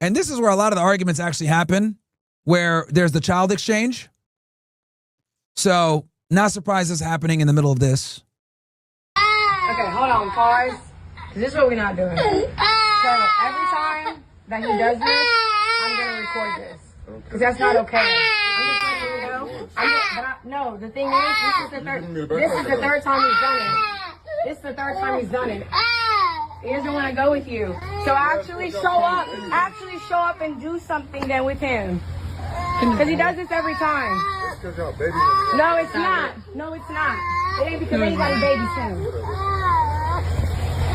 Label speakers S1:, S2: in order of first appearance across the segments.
S1: And this is where a lot of the arguments actually happen, where there's the child exchange. So, not surprised this happening in the middle of this.
S2: Okay, hold on, pause. This is what we're not doing. So, every time that he does this, I'm going to record this. Because that's not okay. I'm just letting you know. No, the thing is, this is the third time he's done it. This is the third time he's done it. He doesn't want to go with you. So actually show up. Actually show up and do something then with him. Because he does this every time. No, it's not. No, it's not. It ain't because they ain't got a baby soon.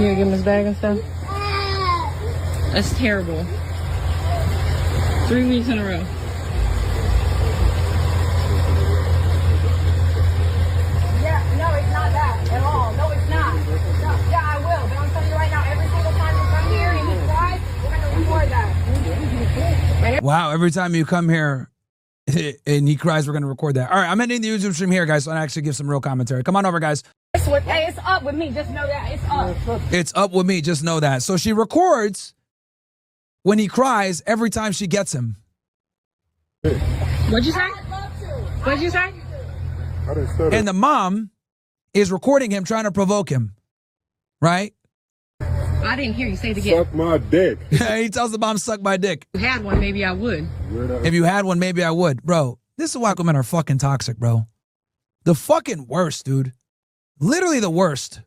S2: You gonna give him his bag and stuff?
S3: That's terrible. 3 weeks in a row.
S2: Yeah, no, it's not that at all. No, it's not. No, yeah, I will. But I'm telling you right now, every single time you come here and he cries, we're going to record that.
S1: Wow, every time you come here and he cries, we're going to record that. All right, I'm ending the YouTube stream here, guys, so I can actually give some real commentary. Come on over, guys.
S2: Hey, it's up with me. Just know that. It's up.
S1: It's up with me. Just know that. So she records when he cries every time she gets him.
S3: What'd you say? What'd you say?
S1: And the mom is recording him trying to provoke him. Right?
S3: I didn't hear you say it again.
S4: Suck my dick.
S1: He tells the mom, suck my dick.
S3: If you had one, maybe I would.
S1: If you had one, maybe I would. Bro, this is why women are fucking toxic, bro. The fucking worst, dude. Literally the worst.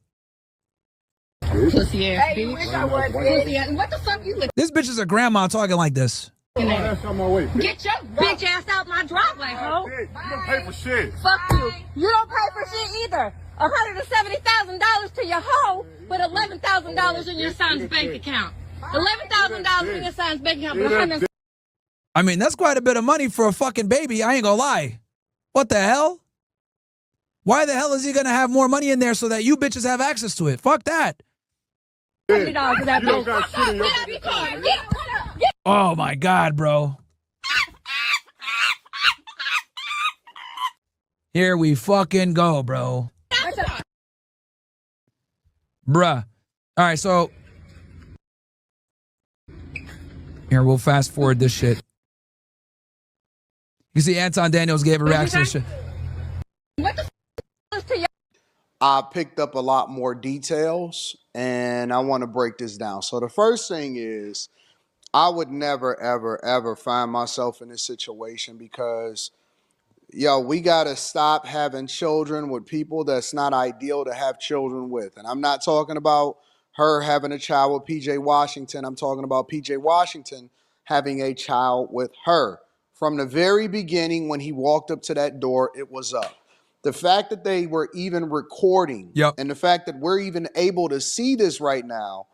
S3: Pussy ass
S2: Hey, you wish I would,
S3: Pussy ass. What the fuck you look?
S1: This bitch is a grandma talking like this.
S3: Get your bitch ass out my driveway, ho.
S4: You don't pay for shit.
S3: Fuck you. You don't pay for shit either. $170,000 to your hoe, but $11,000 in your son's bank account. $11,000 in your son's bank account, but $100,000.
S1: I mean, that's quite a bit of money for a fucking baby. I ain't gonna lie. What the hell? Why the hell is he gonna have more money in there so that you bitches have access to it? Fuck that.
S3: $70 to that
S4: You don't
S3: bitch.
S4: got shit in your
S3: Get out of your car.
S1: Oh my God, bro. Here we fucking go, bro. Bruh. All right, so here, we'll fast forward this shit. You see Anton Daniels gave a reaction to shit.
S3: What the f to your
S5: I picked up a lot more details, and I want to break this down. So the first thing is, I would never, ever, ever find myself in this situation because, yo, we got to stop having children with people that's not ideal to have children with. And I'm not talking about her having a child with PJ Washington. I'm talking about PJ Washington having a child with her. From the very beginning, when he walked up to that door, it was up. The fact that they were even recording and the fact that we're even able to see this right now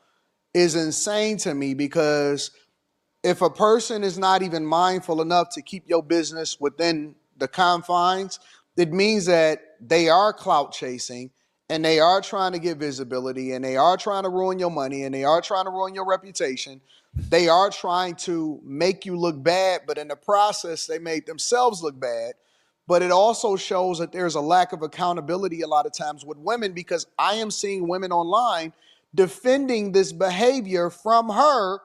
S5: is insane to me, because if a person is not even mindful enough to keep your business within the confines, it means that they are clout chasing and they are trying to get visibility and they are trying to ruin your money and they are trying to ruin your reputation. They are trying to make you look bad, but in the process, they make themselves look bad. But it also shows that there's a lack of accountability a lot of times with women, because I am seeing women online defending this behavior from her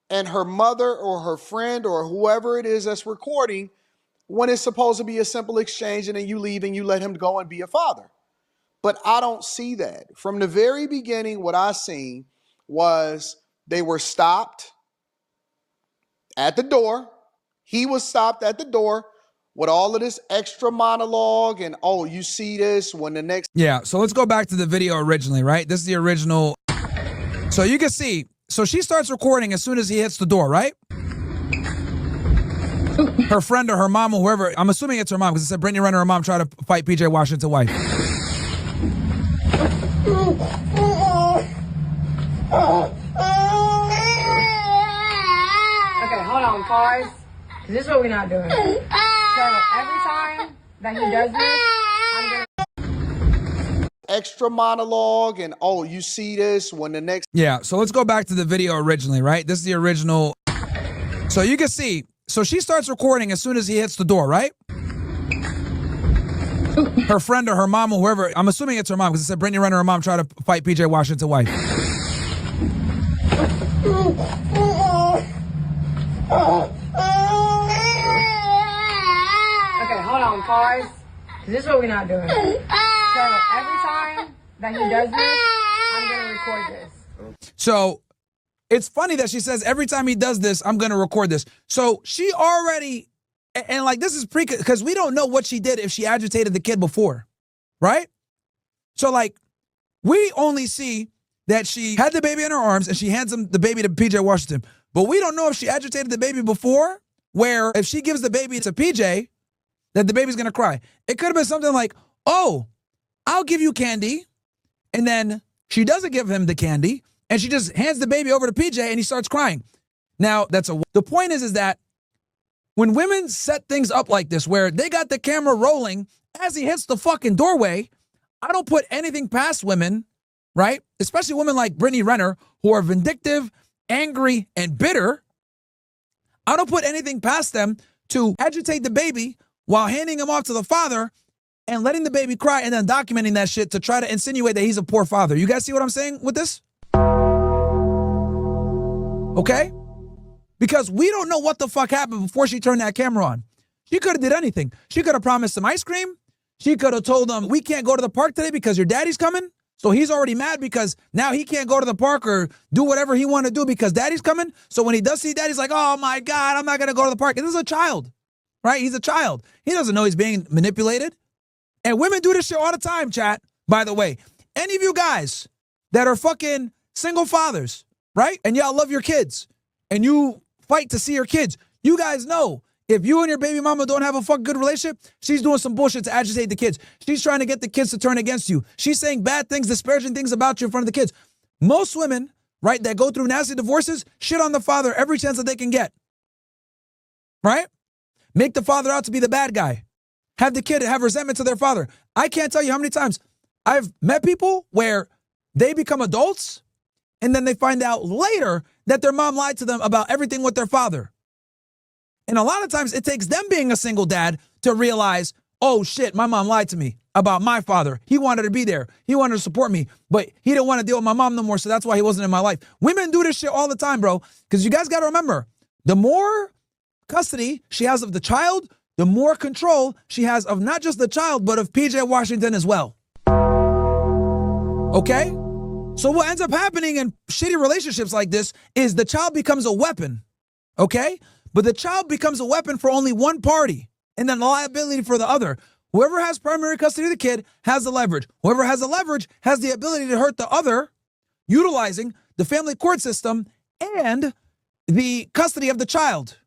S5: and her mother or her friend or whoever it is that's recording, when it's supposed to be a simple exchange and then you leave and you let him go and be a father. But I don't see that. From the very beginning, what I seen was they were stopped at the door. He was stopped at the door with all of this extra monologue and, oh, you see this when the next.
S1: Yeah, so let's go back to the video originally, right? This is the original. So you can see, so she starts recording as soon as he hits the door, right? Her friend or her mom or whoever, I'm assuming it's her mom, because it said Brittney Renner, her mom, tried to fight PJ Washington's wife.
S2: Okay, hold on, pause. This is what we're not doing. So every time that he does this, I'm gonna
S5: extra monologue and, oh, you see this when the next.
S1: Yeah, so let's go back to the video originally, right? This is the original. So you can see, so she starts recording as soon as he hits the door, right? Her friend or her mom or whoever, I'm assuming it's her mom, because it said Brittney Renner, her mom, tried to fight PJ Washington's wife.
S2: pause. 'Cause this is what we're not doing. So every time that he does this, I'm going to record this.
S1: So it's funny that she says every time he does this, I'm going to record this. So she already, and like this is because we don't know what she did if she agitated the kid before, right? So like we only see that she had the baby in her arms and she hands him the baby to PJ Washington. But we don't know if she agitated the baby before, where if she gives the baby to PJ, that the baby's going to cry. It could have been something like, oh, I'll give you candy. And then she doesn't give him the candy. And she just hands the baby over to PJ and he starts crying. Now, the point is that when women set things up like this, where they got the camera rolling as he hits the fucking doorway, I don't put anything past women, right? Especially women like Brittney Renner, who are vindictive, angry, and bitter. I don't put anything past them to agitate the baby while handing him off to the father and letting the baby cry and then documenting that shit to try to insinuate that he's a poor father. You guys see what I'm saying with this? Okay? Because we don't know what the fuck happened before she turned that camera on. She could have did anything. She could have promised some ice cream. She could have told them, we can't go to the park today because your daddy's coming. So he's already mad because now he can't go to the park or do whatever he want to do because daddy's coming. So when he does see daddy's like, oh my God, I'm not going to go to the park. And this is a child, right? He's a child. He doesn't know he's being manipulated. And women do this shit all the time, chat, by the way. Any of you guys that are fucking single fathers, right? And y'all love your kids and you fight to see your kids. You guys know if you and your baby mama don't have a fucking good relationship, she's doing some bullshit to agitate the kids. She's trying to get the kids to turn against you. She's saying bad things, disparaging things about you in front of the kids. Most women, right, that go through nasty divorces, shit on the father every chance that they can get. Right? Make the father out to be the bad guy. Have the kid have resentment to their father. I can't tell you how many times I've met people where they become adults and then they find out later that their mom lied to them about everything with their father. And a lot of times it takes them being a single dad to realize, oh shit, my mom lied to me about my father. He wanted to be there. He wanted to support me, but he didn't want to deal with my mom no more, so that's why he wasn't in my life. Women do this shit all the time, bro, because you guys got to remember, the more custody she has of the child, the more control she has of not just the child, but of PJ Washington as well. Okay? So what ends up happening in shitty relationships like this is the child becomes a weapon. Okay? But the child becomes a weapon for only one party and then the liability for the other. Whoever has primary custody of the kid has the leverage. Whoever has the leverage has the ability to hurt the other, utilizing the family court system and the custody of the child.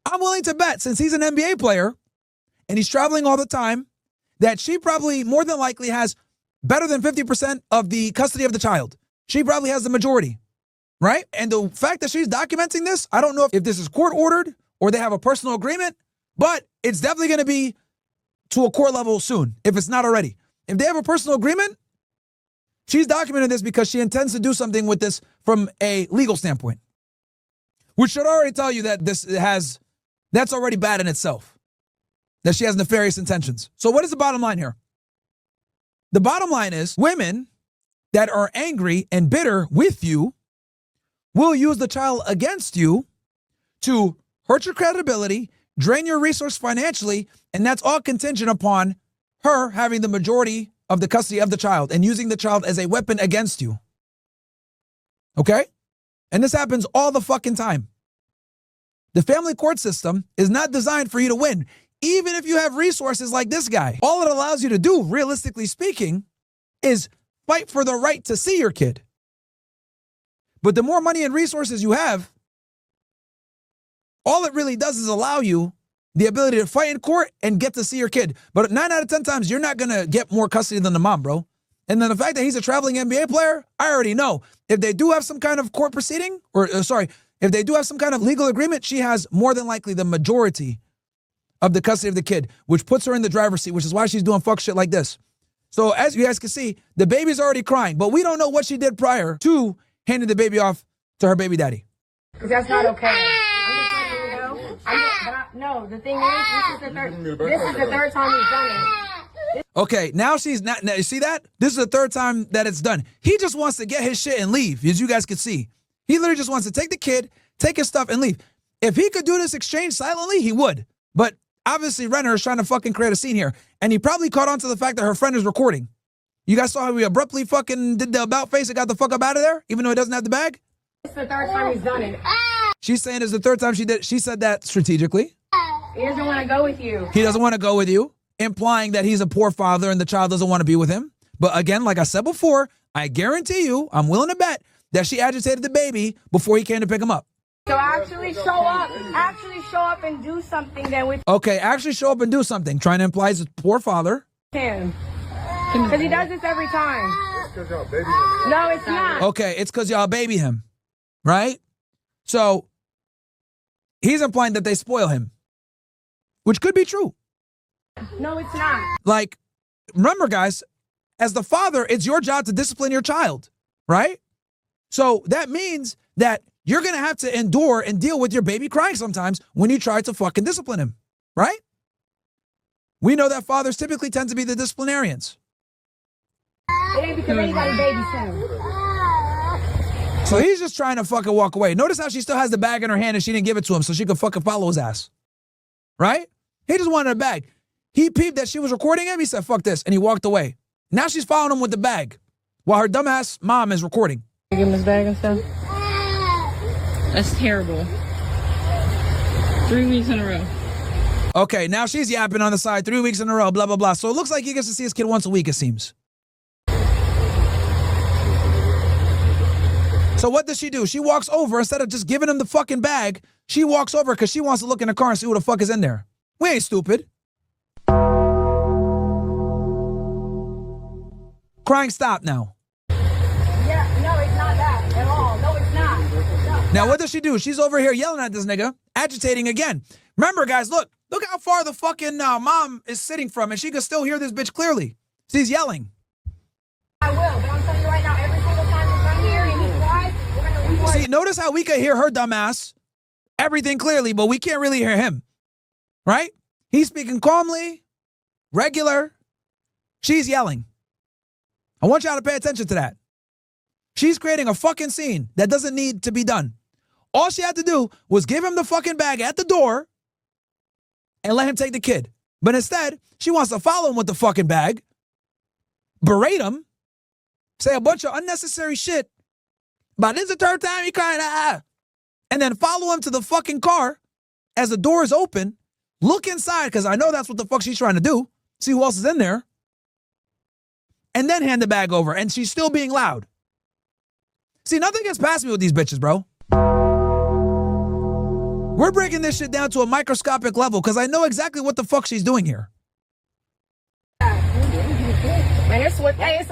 S1: I'm willing to bet, since he's an NBA player and he's traveling all the time, that she probably more than likely has better than 50% of the custody of the child. She probably has the majority. Right? And the fact that she's documenting this, I don't know if this is court ordered or they have a personal agreement, but it's definitely going to be to a court level soon, if it's not already. If they have a personal agreement, she's documenting this because she intends to do something with this from a legal standpoint, which should already tell you that that's already bad in itself, that she has nefarious intentions. So what is the bottom line here? The bottom line is women that are angry and bitter with you will use the child against you to hurt your credibility, drain your resource financially, and that's all contingent upon her having the majority of the custody of the child and using the child as a weapon against you. Okay? And this happens all the fucking time. The family court system is not designed for you to win, even if you have resources like this guy. All it allows you to do, realistically speaking, is fight for the right to see your kid. But the more money and resources you have, all it really does is allow you the ability to fight in court and get to see your kid. But 9 out of 10 times, you're not going to get more custody than the mom, bro. And then the fact that he's a traveling NBA player, I already know. If they do have some kind of court proceeding, if they do have some kind of legal agreement, she has more than likely the majority of the custody of the kid, which puts her in the driver's seat, which is why she's doing fuck shit like this. So as you guys can see, the baby's already crying, but we don't know what she did prior to handing the baby off to her baby daddy.
S2: Because that's not okay. I'm just letting you know. No, the thing is, this is the third time he's done it.
S1: Okay, now she's not, now you see that? This is the third time that it's done. He just wants to get his shit and leave, as you guys can see. He literally just wants to take the kid, take his stuff and leave. If he could do this exchange silently, he would. But obviously Renner is trying to fucking create a scene here. And he probably caught on to the fact that her friend is recording. You guys saw how he abruptly fucking did the about face and got the fuck up out of there, even though he doesn't have the bag?
S2: It's the third time he's done it.
S1: She's saying it's the third time she did. She said that strategically.
S2: He doesn't want to go with you.
S1: He doesn't want to go with you, implying that he's a poor father and the child doesn't want to be with him. But again, like I said before, I guarantee you, I'm willing to bet that she agitated the baby before he came to pick him up.
S2: So actually show up and do something then with
S1: Okay, actually show up and do something. Trying to imply he's a poor father.
S2: him. Because he does this every time. No, it's not.
S1: Okay, it's because y'all baby him, right? So he's implying that they spoil him, which could be true.
S2: No, it's not.
S1: Like, remember, guys, as the father, it's your job to discipline your child, right? So that means that you're going to have to endure and deal with your baby crying sometimes when you try to fucking discipline him, right? We know that fathers typically tend to be the disciplinarians.
S2: It ain't because anybody babies him.
S1: So he's just trying to fucking walk away. Notice how she still has the bag in her hand and she didn't give it to him so she could fucking follow his ass, right? He just wanted a bag. He peeped that she was recording him. He said, fuck this. And he walked away. Now she's following him with the bag while her dumbass mom is recording.
S2: Give him his bag and stuff.
S3: That's terrible. 3 weeks in a row.
S1: Okay, now she's yapping on the side 3 weeks in a row, blah, blah, blah. So it looks like he gets to see his kid once a week, it seems. So what does she do? She walks over, instead of just giving him the fucking bag, she walks over because she wants to look in the car and see who the fuck is in there. We ain't stupid. Crying stop now.
S2: Yeah, no, it's not that at all. No, it's not. No.
S1: Now what does she do? She's over here yelling at this nigga, agitating again. Remember, guys, look how far the fucking mom is sitting from, and she can still hear this bitch clearly. She's yelling.
S2: I will, but I'm telling you right now, every single time you come here and he cries, we're going to record.
S1: See, notice how we can hear her dumbass, everything clearly, but we can't really hear him, right? He's speaking calmly, regular. She's yelling. I want y'all to pay attention to that. She's creating a fucking scene that doesn't need to be done. All she had to do was give him the fucking bag at the door and let him take the kid. But instead, she wants to follow him with the fucking bag, berate him, say a bunch of unnecessary shit about this is the third time he cried, and then follow him to the fucking car as the door is open, look inside, because I know that's what the fuck she's trying to do, see who else is in there, and then hand the bag over, and she's still being loud. See, nothing gets past me with these bitches, bro. We're breaking this shit down to a microscopic level because I know exactly what the fuck she's doing here.
S2: Man, it's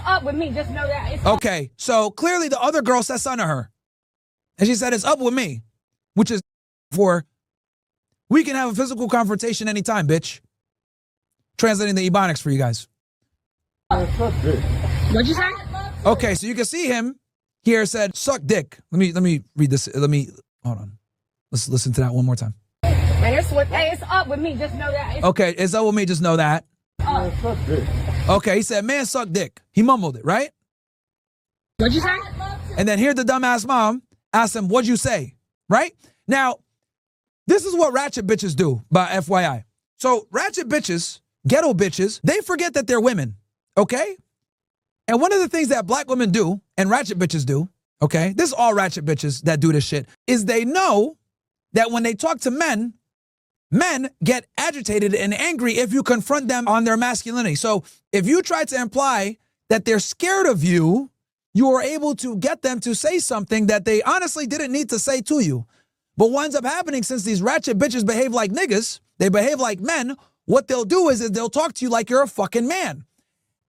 S2: up with me. Just know that. It's
S1: Okay, so clearly the other girl said something to her. And she said, it's up with me. Which is for, we can have a physical confrontation anytime, bitch. Translating the Ebonics for you guys.
S3: What'd you say?
S1: Okay, so you can see him here said, suck dick. Let me read this. Hold on. Let's listen to that one more time.
S2: Man, it's up with me. Just know that. It's
S1: Okay, it's up with me, just know that.
S2: up.
S1: Okay, he said, man, suck dick. He mumbled it, right?
S3: What'd you say?
S1: And then here the dumbass mom asked him, what'd you say? Right? Now, this is what ratchet bitches do, by FYI. So ratchet bitches, ghetto bitches, they forget that they're women, okay? And one of the things that black women do, and ratchet bitches do, okay? This is all ratchet bitches that do this shit, is they know that when they talk to men, men get agitated and angry if you confront them on their masculinity. So if you try to imply that they're scared of you, you are able to get them to say something that they honestly didn't need to say to you. But what ends up happening, since these ratchet bitches behave like niggas, they behave like men, what they'll do is they'll talk to you like you're a fucking man.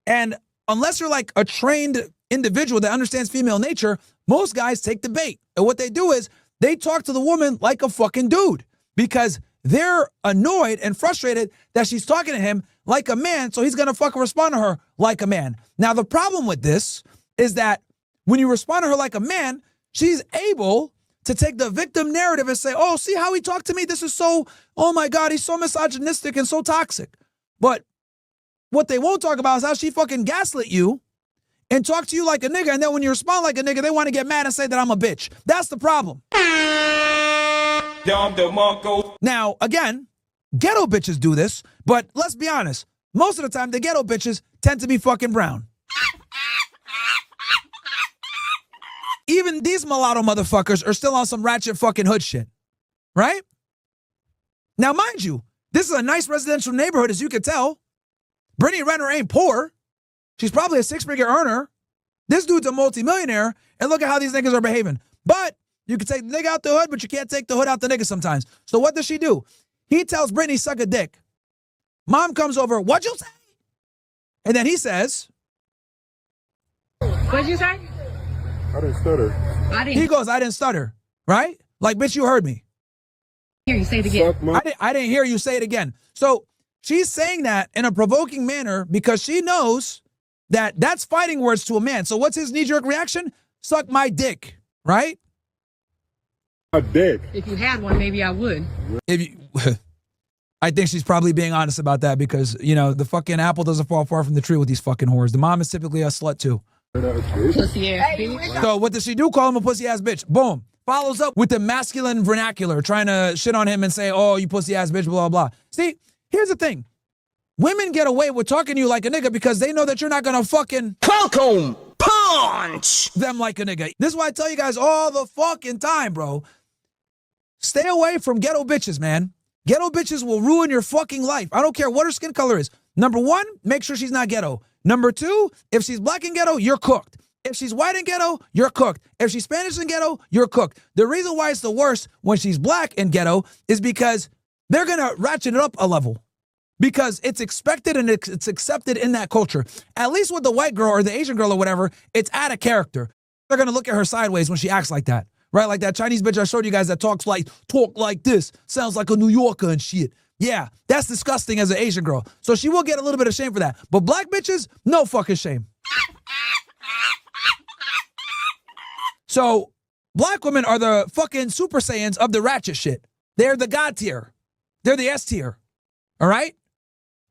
S1: And unless you're like a trained individual that understands female nature, most guys take the bait. And what they do is they talk to the woman like a fucking dude because they're annoyed and frustrated that she's talking to him like a man, so he's gonna fucking respond to her like a man. Now, the problem with this is that when you respond to her like a man, she's able to take the victim narrative and say, oh, see how he talked to me? This is so, oh my God, he's so misogynistic and so toxic. But what they won't talk about is how she fucking gaslit you and talk to you like a nigga, and then when you respond like a nigga, they want to get mad and say that I'm a bitch. That's the problem. Now, again, Ghetto bitches do this, but let's be honest. Most of the time, the ghetto bitches tend to be fucking brown. Even these mulatto motherfuckers are still on some ratchet fucking hood shit, right? Now, mind you, this is a nice residential neighborhood, as you can tell. Brittney Renner ain't poor. She's probably a six-figure earner. This dude's a multimillionaire, and look at how these niggas are behaving. But you can take the nigga out the hood, but you can't take the hood out the nigga sometimes. So what does she do? He tells Brittney, suck a dick. Mom comes over, what'd you say? And then he says,
S3: What'd you say?
S4: I didn't stutter.
S1: He goes, I didn't stutter, right? Like, bitch, you heard me.
S3: Hear you say it again.
S1: I didn't hear you say it again. So she's saying that in a provoking manner because she knows that that's fighting words to a man. So what's his knee-jerk reaction? Suck my dick, right?
S4: My dick.
S3: If you had one, maybe I would.
S1: If you, I think she's probably being honest about that because, you know, the fucking apple doesn't fall far from the tree with these fucking whores. The mom is typically a slut too.
S3: Pussy ass bitch.
S1: So what does she do? Call him a pussy ass bitch. Boom. Follows up with the masculine vernacular, trying to shit on him and say, oh, you pussy ass bitch, blah, blah. See, here's the thing. Women get away with talking to you like a nigga because they know that you're not going to fucking
S6: Welcome punch
S1: them like a nigga. This is why I tell you guys all the fucking time, bro. Stay away from ghetto bitches, man. Ghetto bitches will ruin your fucking life. I don't care what her skin color is. Number one, make sure she's not ghetto. Number two, if she's black and ghetto, you're cooked. If she's white and ghetto, you're cooked. If she's Spanish and ghetto, you're cooked. The reason why it's the worst when she's black and ghetto is because they're going to ratchet it up a level. Because it's expected and it's accepted in that culture. At least with the white girl or the Asian girl or whatever, it's out of character. They're going to look at her sideways when she acts like that. Right? Like that Chinese bitch I showed you guys that talk like this. Sounds like a New Yorker and shit. Yeah, that's disgusting as an Asian girl. So she will get a little bit of shame for that. But black bitches, no fucking shame. So black women are the fucking Super Saiyans of the ratchet shit. They're the God tier. They're the S tier. All right?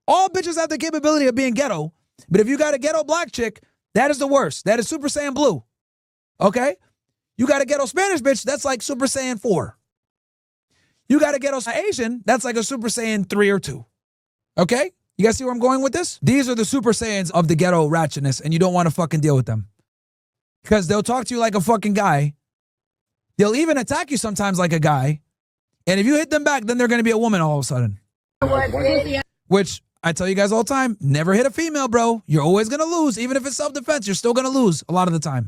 S1: All bitches have the capability of being ghetto, but if you got a ghetto black chick, that is the worst. That is Super Saiyan Blue. Okay? You got a ghetto Spanish bitch, that's like Super Saiyan 4. You got a ghetto Asian, that's like a Super Saiyan 3 or 2. Okay? You guys see where I'm going with this? These are the Super Saiyans of the ghetto ratchetness, and you don't want to fucking deal with them. Because they'll talk to you like a fucking guy. They'll even attack you sometimes like a guy. And if you hit them back, then they're going to be a woman all of a sudden. Which, I tell you guys all the time, never hit a female, bro. You're always going to lose. Even if it's self-defense, you're still going to lose a lot of the time.